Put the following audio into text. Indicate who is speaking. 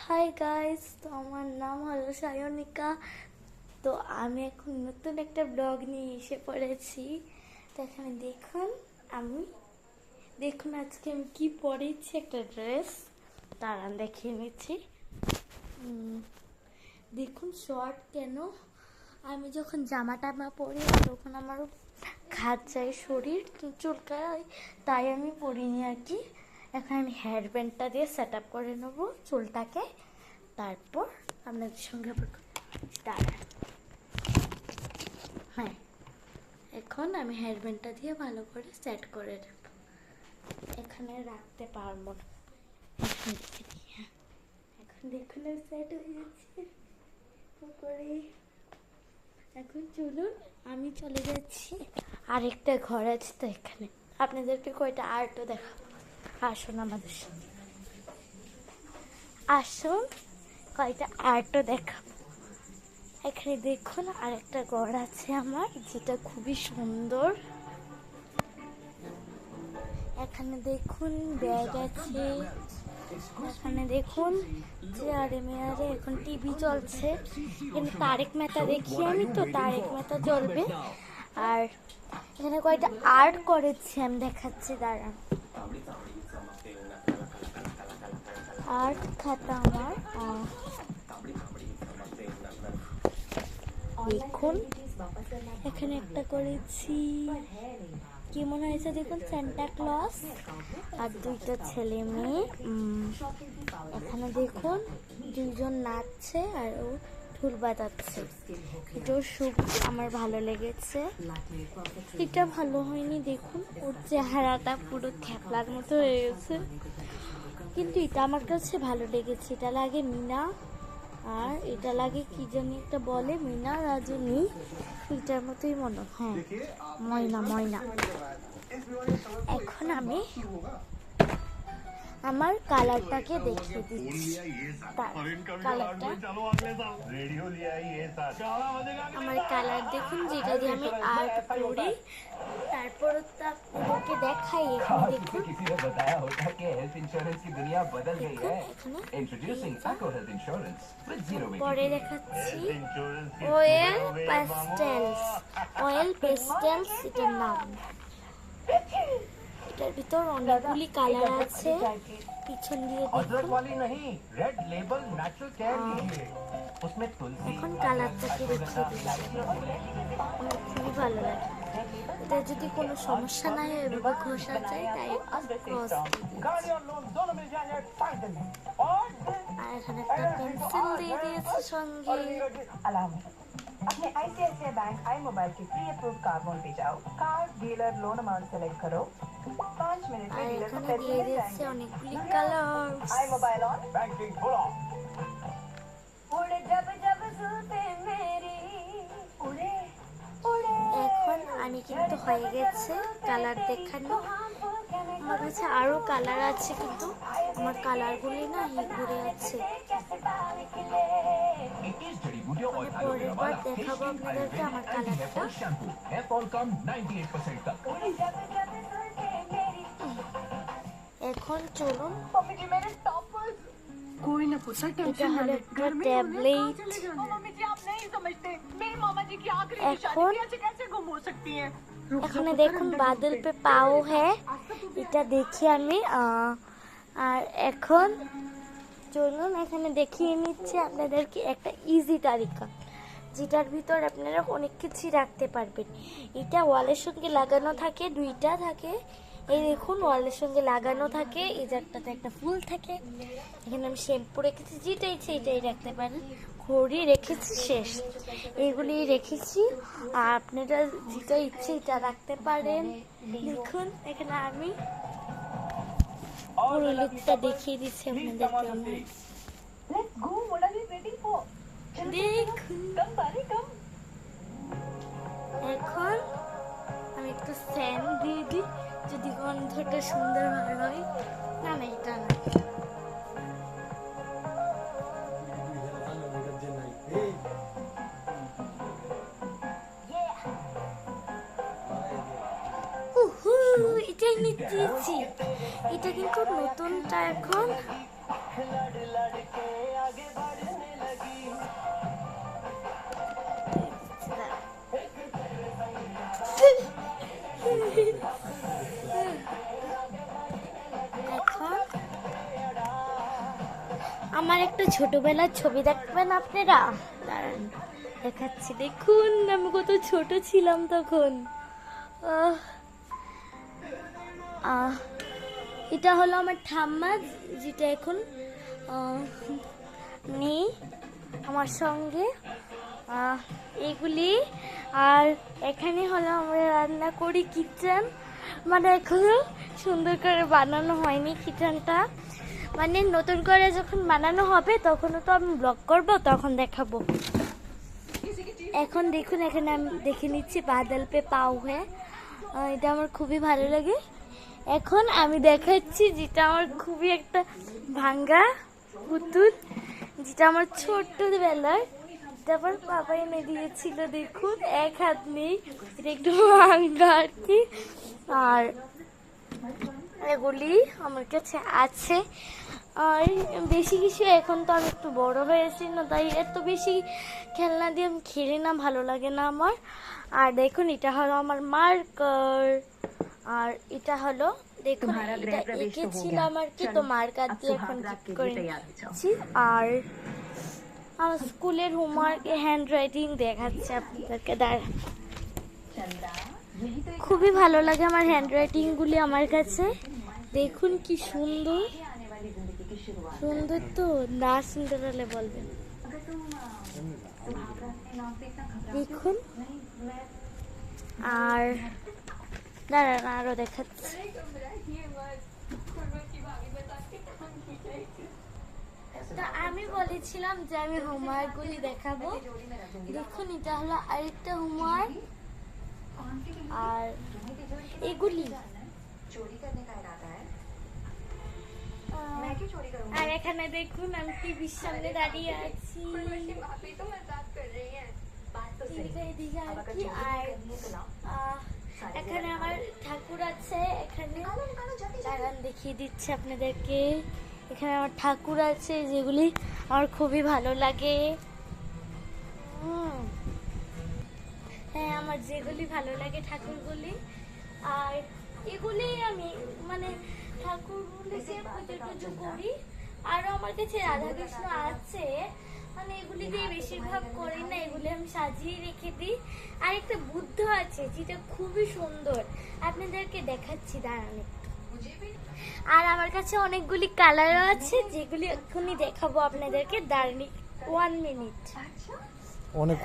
Speaker 1: Hi guys, তো আমার নাম হলো সায়নিকা। তো আমি এখন নতুন একটা ব্লগ নিয়ে এসে পড়েছি। তো এখানে দেখুন আজকে আমি কি পরেছি, একটা ড্রেস। দাঁড়ান দেখিয়ে নিচ্ছি। দেখুন শর্ট কেন, আমি যখন জামা টামা পরি তখন আমার খাঁচায় শরীর চুলকায়, তাই আমি পরিনি আর কি। এখন আমি হেয়ার ব্যান্ডটা দিয়ে সেট আপ করে নেবো চুলটাকে, তারপর আপনাদের সঙ্গে দাঁড়ান। হ্যাঁ, এখন আমি হেয়ার ব্যান্ডটা দিয়ে ভালো করে সেট করে দেব। এখানে রাখতে পারবো না, এখন দেখুন সেট হয়ে গেছে করে। এখন চলুন আমি চলে যাচ্ছি, আরেকটা ঘর আছে তো এখানে আপনাদেরকে কয়টা আর্টও দেখাবো। আসুন আমাদের সঙ্গে, আসুন কয়টা আর্টও দেখাবো। এখানে দেখুন আরেকটা ঘর আছে আমার, যেটা খুবই সুন্দর। এখানে দেখুন ব্যাগ আছে, এখানে দেখুন চেয়ারে মেয়ারে এখন টিভি চলছে। এখানে তারেক মেহতা দেখি আমি, তো তারেক মেহতা চলবে। আর এখানে কয়টা আর্ট করেছি আমি দেখাচ্ছি, দাঁড়ান। আর্ট খাতা আমার, দেখুন এখানে একটা করেছি, কি মনে হয়েছে দেখুন, সান্টা ক্লজ আর দুইটা ছেলে মেয়ে। এখানে দেখুন দুইজন নাচছে আর ও ঢোল বাজাচ্ছে। এটাও খুব আমার ভালো লেগেছে। এটা ভালো হয়নি, দেখুন ওর চেহারাটা পুরো থ্যাপলার মতো হয়ে গেছে, কিন্তু এটা আমার কাছে ভালো লেগেছে। এটা লাগে মিনা, আর এটা লাগে কি জানি একটা বলে, মিনা রাজনী, এটার মতোই মনে, হ্যাঁ ময়না ময়না। এখন আমি আমার কালারটাকে দেখিয়ে দিচ্ছি। আমার কালার দেখুন, যেটা দিয়ে আমি আর্ট করি, তারপর আপনাদেরকে দেখাই। এখানে দেখুন পরে দেখাচ্ছি অয়েল পেস্টেলস, এটার নাম। এটার ভিতর অনেকগুলি কালার আছে, পিছন দিয়ে এখন কালারটাকে দেখিয়ে দিচ্ছি। খুবই ভালো লাগে। এটা যদি কোনো সমস্যা না হয় এভাবে ঘষা যায়, তাই ক্রস আর এখানে একটা পেন্সিল দিয়ে দিয়েছে সঙ্গে।
Speaker 2: अपने ICICI बैंक आई मोबाइल के प्री अप्रूव कार्ड मोड पे जाओ, card dealer loan amount select करो, 5 मिनट में डीलर को पैसे मिल जाएंगे।
Speaker 1: অনেকগুলি colour.
Speaker 2: I mobile on, banking खोलो। उड़े जब जब जुल्फे मेरी उड़े उड़े।
Speaker 1: এখন আমি কিন্তু হয়ে গেছে কালার দেখানো। আমার কাছে আরো কালার আছে, কিন্তু আমার কালারগুলি না ঘুরে আছে। পরের বার দেখাবো আপনাদেরকে আমার কালারটা। এখন চলুন,
Speaker 3: कोई ना पुत्र
Speaker 1: এটা হলো একটা ট্যাবলেট। এখন এখানে দেখুন বাদল পে পাও হ্যাঁ, এটা দেখি আমি। আর এখন চলুন এখানে দেখিয়ে নিচ্ছে আপনাদেরকে একটা ইজি তালিকা, যেটার ভিতর আপনারা অনেক কিছু রাখতে পারবেন। এটা ওয়ালের সঙ্গে লাগানো থাকে, দুইটা থাকে। এই দেখুন ওয়ালের সঙ্গে লাগানো থাকে, এই জায়গাটাতে একটা ফুল থাকে। এখানে আমি শ্যাম্পু রেখেছি, যেটা ইচ্ছে এটাই রাখতে পারেন। ঘড়ি রেখেছি, শেষ এইগুলি রেখেছি। আর আপনারা যেটা ইচ্ছে এটা রাখতে পারেন। দেখুন এখানে আমি পুরো লুকটা দেখিয়ে দিচ্ছি আপনাদেরকে। আমি
Speaker 2: Let's go. What are we waiting for?
Speaker 1: দেখুন
Speaker 2: Come, Bari, come.
Speaker 1: এখন আমি একটু স্যান্ড দিয়ে দিই, যদি গন্ধটা সুন্দর ভালো হয়। না না, এটা না, এটাই নিচ্ছি। এটা কিন্তু নতুনটা এখন আমার একটা ছোটবেলার ছবি দেখবেন আপনারা, দাঁড়ান দেখাচ্ছি। দেখুন আমি কত ছোট ছিলাম তখন। আহ, আহ, এটা হলো আমার ঠাম্মা, যেটা এখন নেই আমার সঙ্গে। এগুলি, আর এখানে হলো আমরা রান্না করি কিচেন, মানে এখনো সুন্দর করে বানানো হয়নি কিচেনটা, মানে নতুন করে যখন বানানো হবে তখনও তো আমি ব্লগ করব, তখন দেখাবো। এখন দেখুন এখানে আমি দেখে নিচ্ছি বাদল পে পাও হ্যাঁ, এটা আমার খুবই ভালো লাগে। এখন আমি দেখাচ্ছি যেটা আমার খুবই একটা ভাঙ্গা পুতুল, যেটা আমার ছোট্টবেলার, তারপর বাবা এনে দিয়েছিল। দেখুন এক হাত নেই, এটা একটু ভাঙ্গা আর কি। আর এগুলি আমার কাছে আছে, আর বেশি কিছু, এখন তো আমি একটু বড় হয়েছি না, তাই এত বেশি খেলনা দিয়ে আমি খেলি না, ভালো লাগে না আমার। আর দেখুন এটা হলো আমার মার্কার, আর এটা হলো দেখুন এটা এঁকেছিলাম আর কি, তো মার্কার দিয়ে এখন করে নিচ্ছি। আর আমার স্কুলের হোমওয়ার্ক হ্যান্ড রাইটিং দেখাচ্ছে আপনাদেরকে, দাঁড়ান। খুবই ভালো লাগে আমার হ্যান্ড রাইটিং গুলি আমার কাছে, দেখুন কি সুন্দর সুন্দর, তো না সুন্দর হলে বলবেন। দেখুন, আর দাঁড়ান আরো দেখাচ্ছি। তো আমি বলেছিলাম যে আমি হোমওয়ার্ক গুলি দেখাবো। দেখুন এটা হলো আরেকটা হোমওয়ার্ক, আর এগুলি, আর এখানে দেখুন আমি টিভির সামনে দাঁড়িয়ে আছি, এদিকে আর কি। আর এখানে আমার ঠাকুর আছে, এখানে দাঁড়ান দেখিয়ে দিচ্ছি আপনাদেরকে। এখানে আমার ঠাকুর আছে যেগুলি আমার খুবই ভালো লাগে। হ্যাঁ, আমার যেগুলি ভালো লাগে ঠাকুরগুলি। আর এগুলি আমি মানে ঠাকুরগুলিকে পুজো টুজো করি। আরো আমার কাছে রাধাকৃষ্ণ আছে, মানে এগুলি দিয়ে বেশিরভাগ করি না, এগুলি আমি সাজিয়ে রেখে দিই। আর একটা বুদ্ধ আছে যেটা খুবই সুন্দর, আপনাদেরকে দেখাচ্ছি, দাঁড়ান একটু। আর আমার কাছে অনেকগুলি কালারও আছে, যেগুলি এক্ষুনি দেখাবো আপনাদেরকে, দাঁড়ান 1 মিনিট।
Speaker 3: অনেক